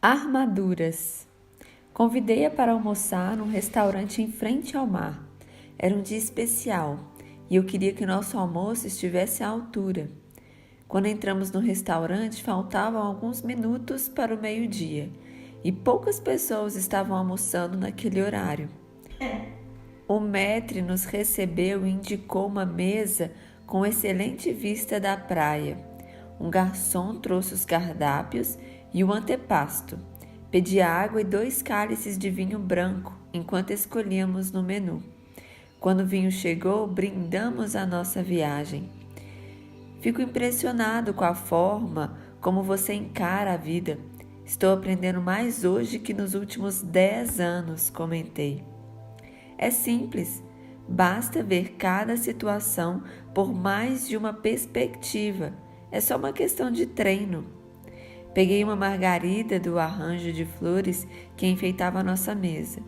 Armaduras. Convidei-a para almoçar num restaurante em frente ao mar. Era um dia especial e eu queria que nosso almoço estivesse à altura. Quando entramos no restaurante, faltavam alguns minutos para o meio-dia e poucas pessoas estavam almoçando naquele horário. O maître nos recebeu e indicou uma mesa com excelente vista da praia. Um garçom trouxe os cardápios e o antepasto. Pedi água e 2 cálices de vinho branco, enquanto escolhíamos no menu. Quando o vinho chegou, brindamos a nossa viagem. Fico impressionado com a forma como você encara a vida. Estou aprendendo mais hoje que nos últimos 10 anos, comentei. É simples, basta ver cada situação por mais de uma perspectiva. É só uma questão de treino. Peguei uma margarida do arranjo de flores que enfeitava a nossa mesa.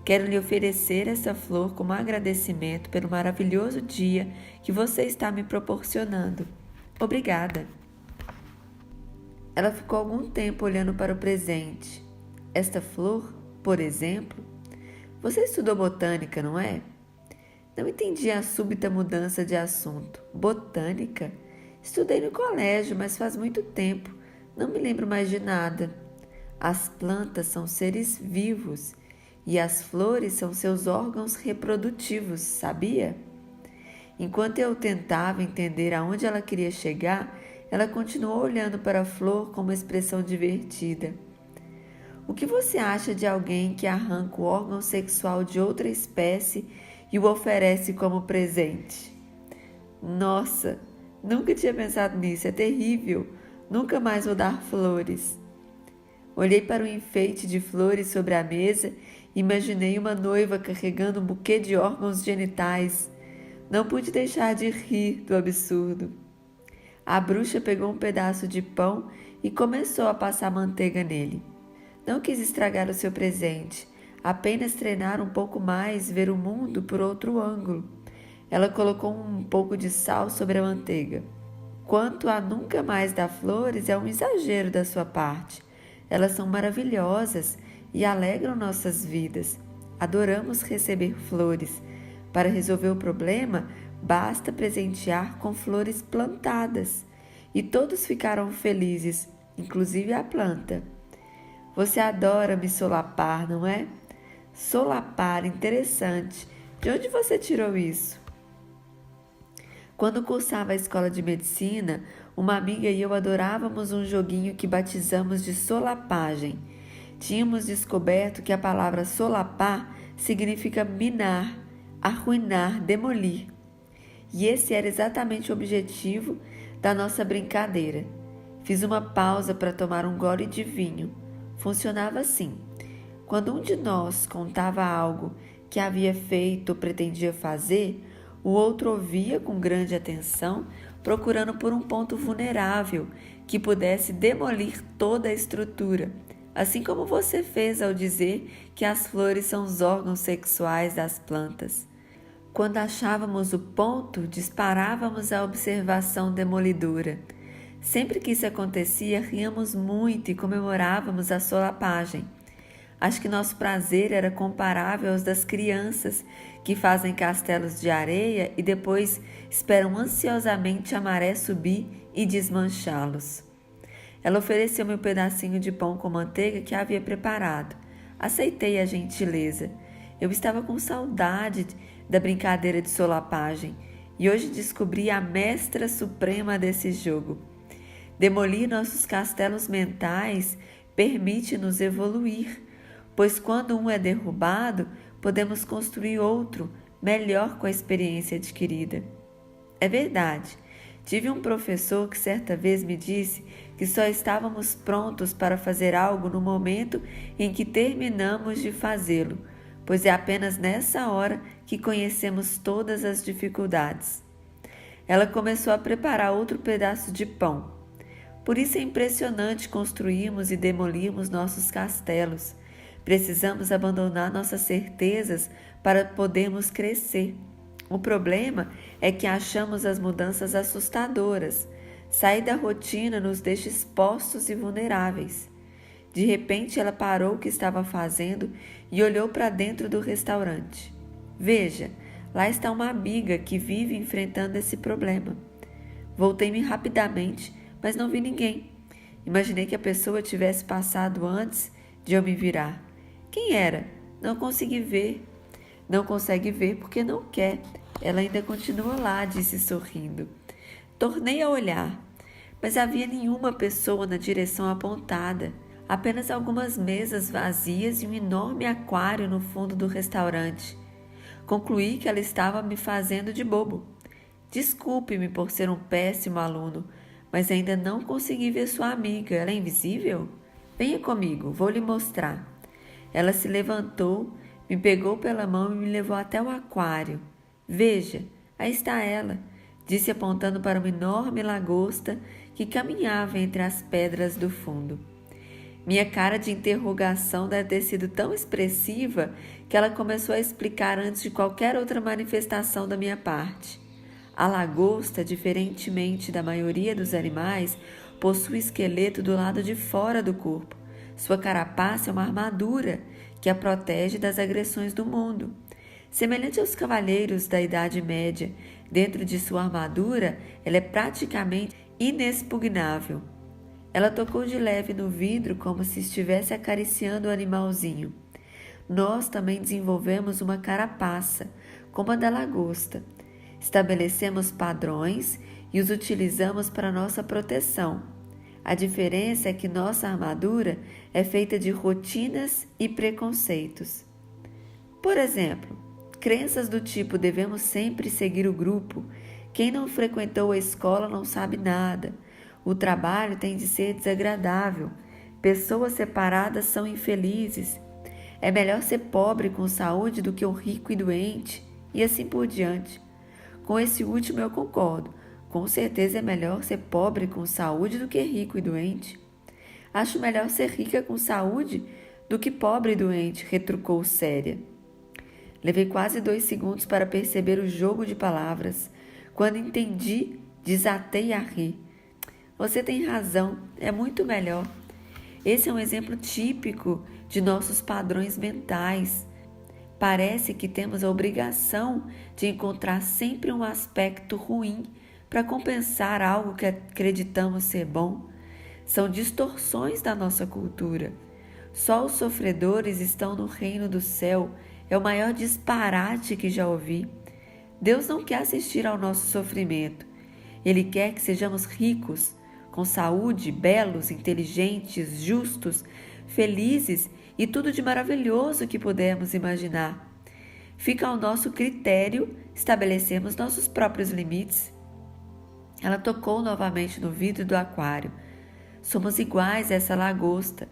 Quero lhe oferecer essa flor como agradecimento pelo maravilhoso dia que você está me proporcionando. Obrigada. Ela ficou algum tempo olhando para o presente. Esta flor, por exemplo, você estudou botânica, não é? Não entendi a súbita mudança de assunto. Botânica? Estudei no colégio, mas faz muito tempo. Não me lembro mais de nada. As plantas são seres vivos e as flores são seus órgãos reprodutivos, sabia? Enquanto eu tentava entender aonde ela queria chegar, ela continuou olhando para a flor com uma expressão divertida. O que você acha de alguém que arranca o órgão sexual de outra espécie e o oferece como presente? Nossa, nunca tinha pensado nisso, é terrível. Nunca mais vou dar flores. Olhei para o enfeite de flores sobre a mesa e imaginei uma noiva carregando um buquê de órgãos genitais. Não pude deixar de rir do absurdo. A bruxa pegou um pedaço de pão e começou a passar manteiga nele. Não quis estragar o seu presente, apenas treinar um pouco mais, ver o mundo por outro ângulo. Ela colocou um pouco de sal sobre a manteiga. Quanto a nunca mais dar flores, é um exagero da sua parte. Elas são maravilhosas e alegram nossas vidas. Adoramos receber flores. Para resolver o problema, basta presentear com flores plantadas. E todos ficaram felizes, inclusive a planta. Você adora me solapar, não é? Solapar, interessante. De onde você tirou isso? Quando cursava a escola de medicina, uma amiga e eu adorávamos um joguinho que batizamos de solapagem. Tínhamos descoberto que a palavra solapar significa minar, arruinar, demolir. E esse era exatamente o objetivo da nossa brincadeira. Fiz uma pausa para tomar um gole de vinho. Funcionava assim. Quando um de nós contava algo que havia feito ou pretendia fazer, o outro ouvia com grande atenção, procurando por um ponto vulnerável que pudesse demolir toda a estrutura, assim como você fez ao dizer que as flores são os órgãos sexuais das plantas. Quando achávamos o ponto, disparávamos a observação demolidora. Sempre que isso acontecia, ríamos muito e comemorávamos a solapagem. Acho que nosso prazer era comparável aos das crianças que fazem castelos de areia e depois esperam ansiosamente a maré subir e desmanchá-los. Ela ofereceu-me um pedacinho de pão com manteiga que havia preparado. Aceitei a gentileza. Eu estava com saudade da brincadeira de solapagem e hoje descobri a mestra suprema desse jogo. Demolir nossos castelos mentais permite-nos evoluir, pois quando um é derrubado, podemos construir outro, melhor com a experiência adquirida. É verdade. Tive um professor que certa vez me disse que só estávamos prontos para fazer algo no momento em que terminamos de fazê-lo, pois é apenas nessa hora que conhecemos todas as dificuldades. Ela começou a preparar outro pedaço de pão. Por isso é impressionante construirmos e demolirmos nossos castelos. Precisamos abandonar nossas certezas para podermos crescer. O problema é que achamos as mudanças assustadoras. Sair da rotina nos deixa expostos e vulneráveis. De repente, ela parou o que estava fazendo e olhou para dentro do restaurante. Veja, lá está uma amiga que vive enfrentando esse problema. Voltei-me rapidamente, mas não vi ninguém. Imaginei que a pessoa tivesse passado antes de eu me virar. Quem era? Não consegui ver. Não consegue ver porque não quer. Ela ainda continua lá, disse sorrindo. Tornei a olhar, mas havia nenhuma pessoa na direção apontada. Apenas algumas mesas vazias e um enorme aquário no fundo do restaurante. Concluí que ela estava me fazendo de bobo. Desculpe-me por ser um péssimo aluno, mas ainda não consegui ver sua amiga. Ela é invisível? Venha comigo, vou lhe mostrar. Ela se levantou, me pegou pela mão e me levou até o aquário. Veja, aí está ela, disse apontando para uma enorme lagosta que caminhava entre as pedras do fundo. Minha cara de interrogação deve ter sido tão expressiva que ela começou a explicar antes de qualquer outra manifestação da minha parte. A lagosta, diferentemente da maioria dos animais, possui esqueleto do lado de fora do corpo. Sua carapaça é uma armadura que a protege das agressões do mundo. Semelhante aos cavaleiros da Idade Média, dentro de sua armadura, ela é praticamente inexpugnável. Ela tocou de leve no vidro como se estivesse acariciando o animalzinho. Nós também desenvolvemos uma carapaça, como a da lagosta. Estabelecemos padrões e os utilizamos para nossa proteção. A diferença é que nossa armadura é feita de rotinas e preconceitos. Por exemplo, crenças do tipo devemos sempre seguir o grupo, quem não frequentou a escola não sabe nada, o trabalho tem de ser desagradável, pessoas separadas são infelizes, é melhor ser pobre com saúde do que o rico e doente, e assim por diante. Com esse último eu concordo. Com certeza é melhor ser pobre com saúde do que rico e doente. Acho melhor ser rica com saúde do que pobre e doente, retrucou séria. Levei quase 2 segundos para perceber o jogo de palavras. Quando entendi, desatei a rir. Você tem razão, é muito melhor. Esse é um exemplo típico de nossos padrões mentais. Parece que temos a obrigação de encontrar sempre um aspecto ruim para compensar algo que acreditamos ser bom. São distorções da nossa cultura. Só os sofredores estão no reino do céu. É o maior disparate que já ouvi. Deus não quer assistir ao nosso sofrimento. Ele quer que sejamos ricos, com saúde, belos, inteligentes, justos, felizes e tudo de maravilhoso que pudermos imaginar. Fica ao nosso critério estabelecermos nossos próprios limites. Ela tocou novamente no vidro do aquário. Somos iguais a essa lagosta.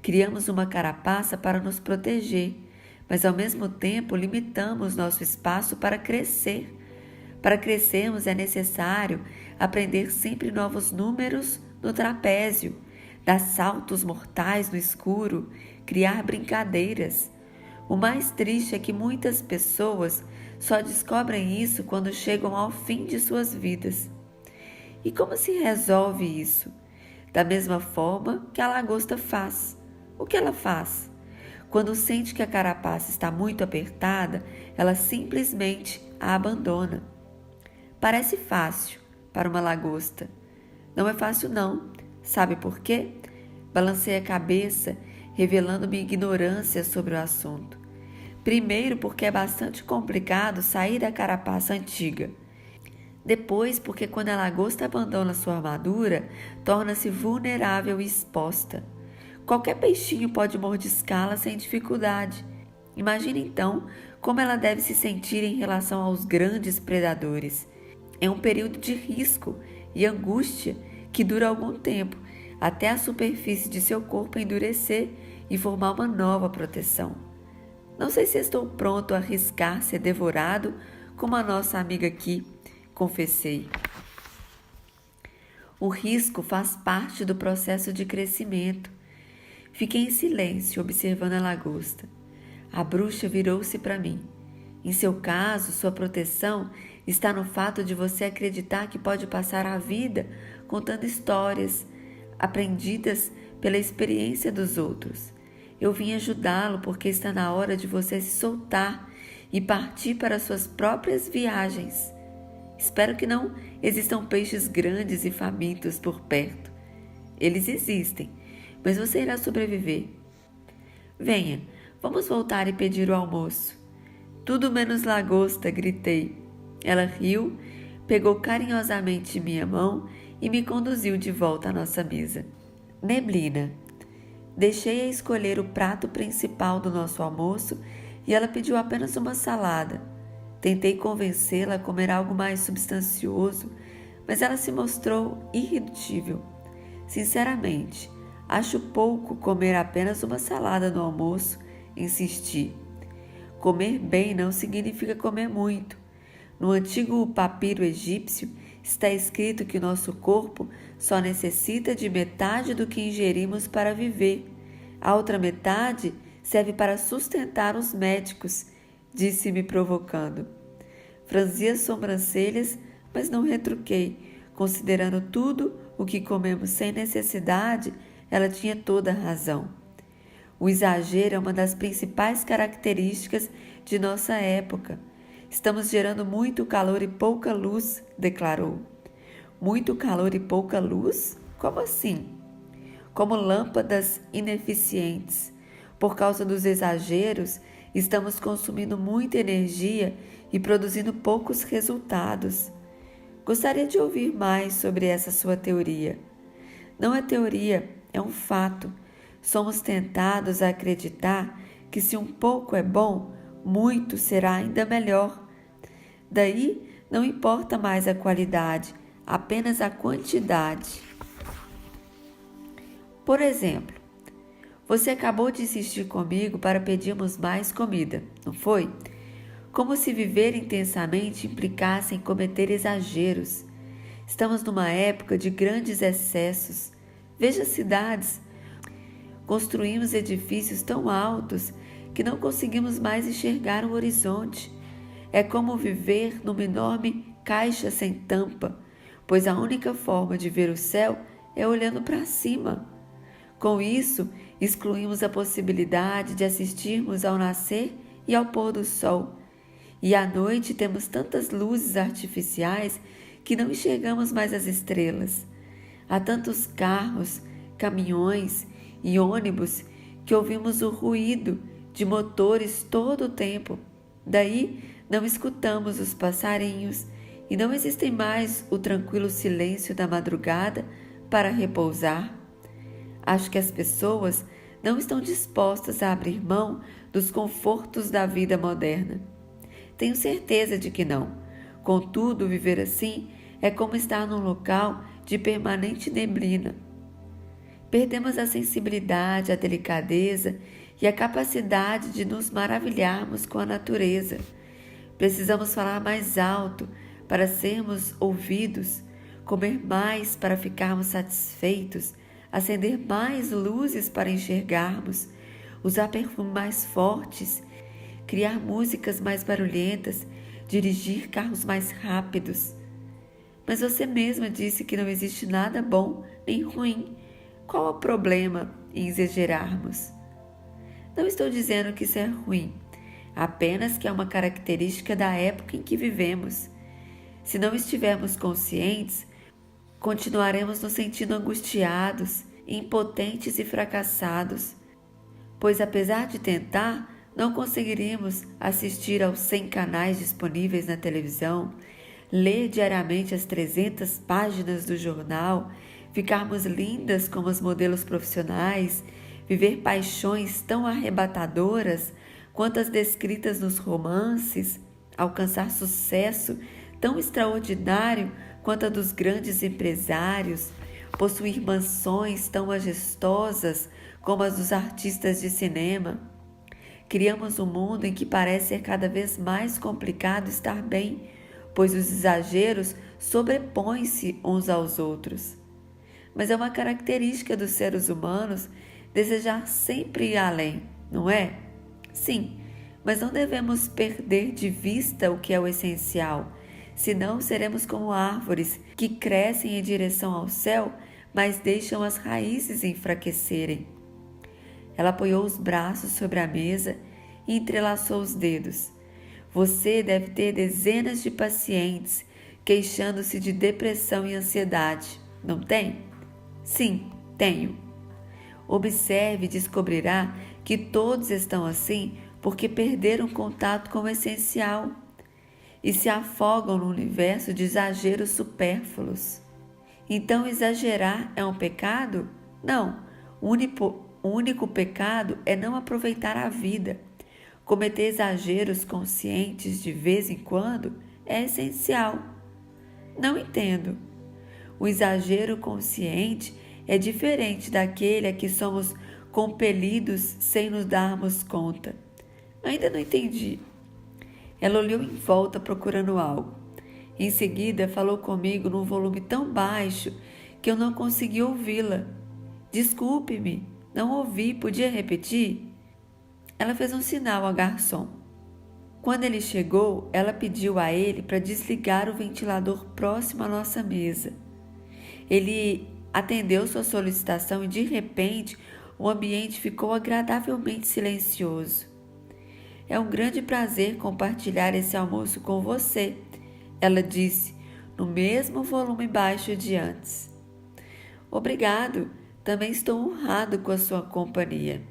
Criamos uma carapaça para nos proteger, mas ao mesmo tempo limitamos nosso espaço para crescer. Para crescermos é necessário aprender sempre novos números no trapézio, dar saltos mortais no escuro, criar brincadeiras. O mais triste é que muitas pessoas só descobrem isso quando chegam ao fim de suas vidas. E como se resolve isso? Da mesma forma que a lagosta faz. O que ela faz? Quando sente que a carapaça está muito apertada, ela simplesmente a abandona. Parece fácil para uma lagosta. Não é fácil não. Sabe por quê? Balancei a cabeça, revelando minha ignorância sobre o assunto. Primeiro, porque é bastante complicado sair da carapaça antiga. Depois, porque quando a lagosta abandona sua armadura, torna-se vulnerável e exposta. Qualquer peixinho pode mordiscá-la sem dificuldade. Imagine então como ela deve se sentir em relação aos grandes predadores. É um período de risco e angústia que dura algum tempo, até a superfície de seu corpo endurecer e formar uma nova proteção. Não sei se estou pronto a arriscar ser devorado como a nossa amiga aqui, confessei. O risco faz parte do processo de crescimento. Fiquei em silêncio, observando a lagosta. A bruxa virou-se para mim. Em seu caso, sua proteção está no fato de você acreditar que pode passar a vida contando histórias aprendidas pela experiência dos outros. Eu vim ajudá-lo porque está na hora de você se soltar e partir para suas próprias viagens. Espero que não existam peixes grandes e famintos por perto. Eles existem, mas você irá sobreviver. Venha, vamos voltar e pedir o almoço. Tudo menos lagosta, gritei. Ela riu, pegou carinhosamente minha mão e me conduziu de volta à nossa mesa. Neblina. Deixei-a escolher o prato principal do nosso almoço e ela pediu apenas uma salada. Tentei convencê-la a comer algo mais substancioso, mas ela se mostrou irredutível. Sinceramente, acho pouco comer apenas uma salada no almoço, insisti. Comer bem não significa comer muito. No antigo papiro egípcio está escrito que nosso corpo só necessita de metade do que ingerimos para viver. A outra metade serve para sustentar os médicos, disse-me provocando. Franzi as sobrancelhas, mas não retruquei. Considerando tudo o que comemos sem necessidade, ela tinha toda a razão. O exagero é uma das principais características de nossa época. Estamos gerando muito calor e pouca luz, declarou. Muito calor e pouca luz? Como assim? Como lâmpadas ineficientes. Por causa dos exageros, estamos consumindo muita energia e produzindo poucos resultados. Gostaria de ouvir mais sobre essa sua teoria. Não é teoria, é um fato. Somos tentados a acreditar que se um pouco é bom, muito será ainda melhor. Daí não importa mais a qualidade, apenas a quantidade. Por exemplo, você acabou de insistir comigo para pedirmos mais comida, não foi? Como se viver intensamente implicasse em cometer exageros. Estamos numa época de grandes excessos. Veja as cidades. Construímos edifícios tão altos que não conseguimos mais enxergar o horizonte. É como viver numa enorme caixa sem tampa, pois a única forma de ver o céu é olhando para cima. Com isso, excluímos a possibilidade de assistirmos ao nascer e ao pôr do sol. E à noite temos tantas luzes artificiais que não enxergamos mais as estrelas. Há tantos carros, caminhões e ônibus que ouvimos o ruído de motores todo o tempo. Daí não escutamos os passarinhos e não existem mais o tranquilo silêncio da madrugada para repousar. Acho que as pessoas não estão dispostas a abrir mão dos confortos da vida moderna. Tenho certeza de que não. Contudo, viver assim é como estar num local de permanente neblina. Perdemos a sensibilidade, a delicadeza e a capacidade de nos maravilharmos com a natureza. Precisamos falar mais alto para sermos ouvidos, comer mais para ficarmos satisfeitos, acender mais luzes para enxergarmos, usar perfumes mais fortes, criar músicas mais barulhentas, dirigir carros mais rápidos. Mas você mesma disse que não existe nada bom nem ruim. Qual o problema em exagerarmos? Não estou dizendo que isso é ruim, apenas que é uma característica da época em que vivemos. Se não estivermos conscientes, continuaremos nos sentindo angustiados, impotentes e fracassados, pois apesar de tentar, não conseguiríamos assistir aos 100 canais disponíveis na televisão, ler diariamente as 300 páginas do jornal, ficarmos lindas como os modelos profissionais, viver paixões tão arrebatadoras quanto as descritas nos romances, alcançar sucesso tão extraordinário quanto a dos grandes empresários, possuir mansões tão majestosas como as dos artistas de cinema. Criamos um mundo em que parece ser cada vez mais complicado estar bem, pois os exageros sobrepõem-se uns aos outros. Mas é uma característica dos seres humanos desejar sempre ir além, não é? Sim, mas não devemos perder de vista o que é o essencial, senão seremos como árvores que crescem em direção ao céu, mas deixam as raízes enfraquecerem. Ela apoiou os braços sobre a mesa e entrelaçou os dedos. Você deve ter dezenas de pacientes queixando-se de depressão e ansiedade, não tem? Sim, tenho. Observe e descobrirá que todos estão assim porque perderam contato com o essencial e se afogam no universo de exageros supérfluos. Então, exagerar é um pecado? Não. O único pecado é não aproveitar a vida. Cometer exageros conscientes de vez em quando é essencial. Não entendo. O exagero consciente é diferente daquele a que somos compelidos sem nos darmos conta. Ainda não entendi. Ela olhou em volta procurando algo. Em seguida, falou comigo num volume tão baixo que eu não consegui ouvi-la. Desculpe-me, não ouvi, podia repetir? Ela fez um sinal ao garçom. Quando ele chegou, ela pediu a ele para desligar o ventilador próximo à nossa mesa. Ele atendeu sua solicitação e, de repente, o ambiente ficou agradavelmente silencioso. É um grande prazer compartilhar esse almoço com você, ela disse, no mesmo volume baixo de antes. Obrigado, também estou honrado com a sua companhia.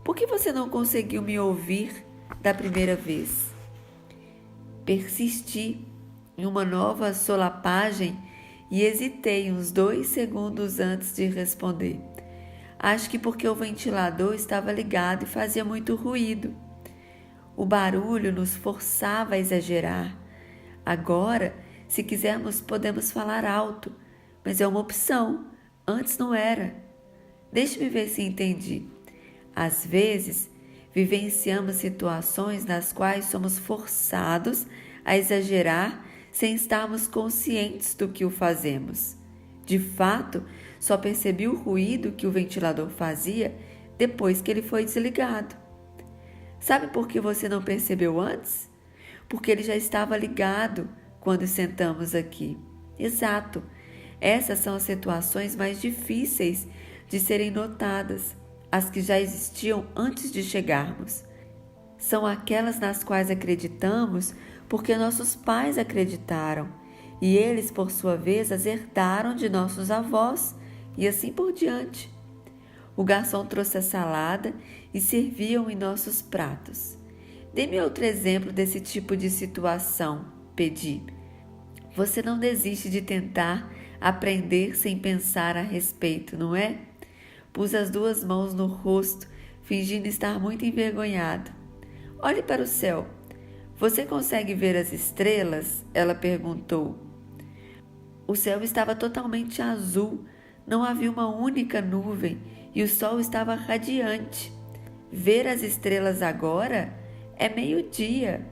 Por que você não conseguiu me ouvir da primeira vez? Persisti em uma nova solapagem e hesitei uns 2 segundos antes de responder. Acho que porque o ventilador estava ligado e fazia muito ruído. O barulho nos forçava a exagerar. Agora, se quisermos, podemos falar alto, mas é uma opção. Antes não era. Deixe-me ver se entendi. Às vezes, vivenciamos situações nas quais somos forçados a exagerar sem estarmos conscientes do que o fazemos. De fato, só percebi o ruído que o ventilador fazia depois que ele foi desligado. Sabe por que você não percebeu antes? Porque ele já estava ligado quando sentamos aqui. Exato. Essas são as situações mais difíceis de serem notadas, as que já existiam antes de chegarmos. São aquelas nas quais acreditamos porque nossos pais acreditaram e eles, por sua vez, as herdaram de nossos avós e assim por diante. O garçom trouxe a salada e serviu em nossos pratos. Dê-me outro exemplo desse tipo de situação, pedi. Você não desiste de tentar aprender sem pensar a respeito, não é? Pus as 2 mãos no rosto, fingindo estar muito envergonhado. Olhe para o céu. Você consegue ver as estrelas? Ela perguntou. O céu estava totalmente azul, não havia uma única nuvem e o sol estava radiante. Ver as estrelas agora é meio-dia.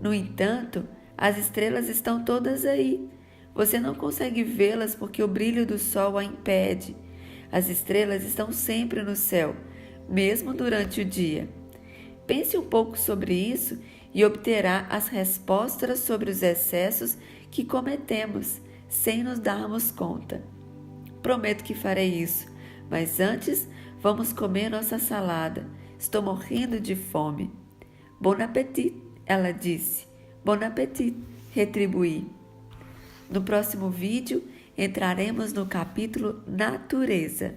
No entanto, as estrelas estão todas aí. Você não consegue vê-las porque o brilho do sol a impede. As estrelas estão sempre no céu, mesmo durante o dia. Pense um pouco sobre isso e obterá as respostas sobre os excessos que cometemos sem nos darmos conta. Prometo que farei isso, mas antes vamos comer nossa salada. Estou morrendo de fome. Bon appétit, ela disse. Bon appétit, retribuí. No próximo vídeo, entraremos no capítulo Natureza.